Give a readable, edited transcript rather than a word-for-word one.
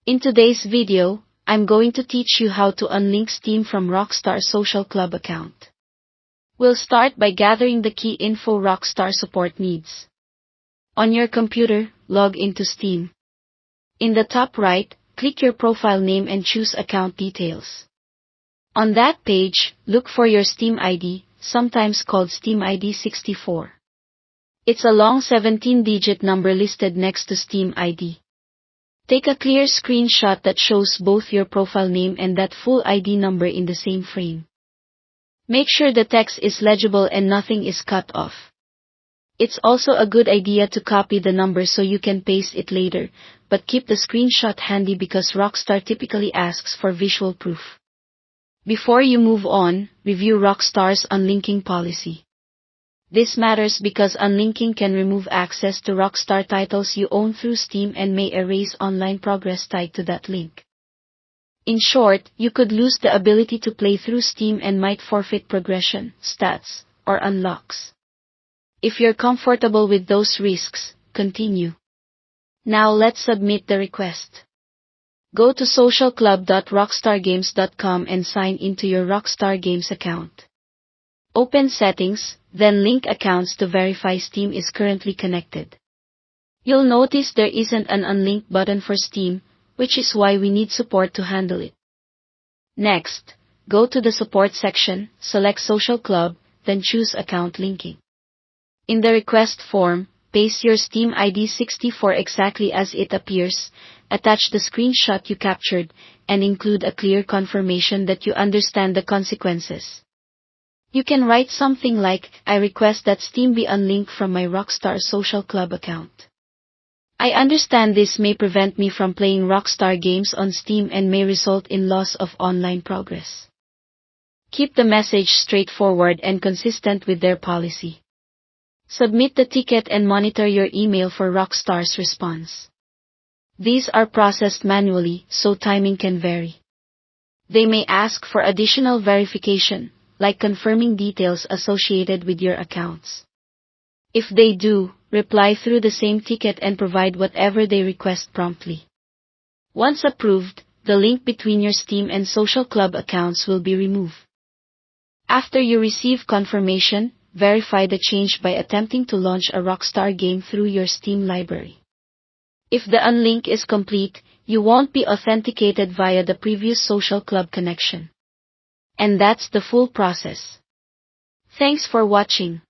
In today's video, I'm going to teach you how to unlink Steam from Rockstar Social Club account. We'll start by gathering the key info Rockstar support needs. On your computer, log into Steam. In the top right, click your profile name and choose account details. On that page, look for your Steam ID, sometimes called Steam ID 64. It's a long 17-digit number listed next to Steam ID. Take a clear screenshot that shows both your profile name and that full ID number in the same frame. Make sure the text is legible and nothing is cut off. It's also a good idea to copy the number so you can paste it later, but keep the screenshot handy because Rockstar typically asks for visual proof. Before you move on, review Rockstar's unlinking policy. This matters because unlinking can remove access to Rockstar titles you own through Steam and may erase online progress tied to that link. In short, you could lose the ability to play through Steam and might forfeit progression, stats, or unlocks. If you're comfortable with those risks, continue. Now let's submit the request. Go to socialclub.rockstargames.com and sign into your Rockstar Games account. Open Settings, then link accounts to verify Steam is currently connected. You'll notice there isn't an unlink button for Steam, which is why we need support to handle it. Next, go to the support section, select Social Club, then choose Account Linking. In the request form, paste your Steam ID 64 exactly as it appears, attach the screenshot you captured, and include a clear confirmation that you understand the consequences. You can write something like, I request that Steam be unlinked from my Rockstar Social Club account. I understand this may prevent me from playing Rockstar games on Steam and may result in loss of online progress. Keep the message straightforward and consistent with their policy. Submit the ticket and monitor your email for Rockstar's response. These are processed manually, so timing can vary. They may ask for additional verification, like confirming details associated with your accounts. If they do, reply through the same ticket and provide whatever they request promptly. Once approved, the link between your Steam and Social Club accounts will be removed. After you receive confirmation, verify the change by attempting to launch a Rockstar game through your Steam library. If the unlink is complete, you won't be authenticated via the previous Social Club connection. And that's the full process. Thanks for watching.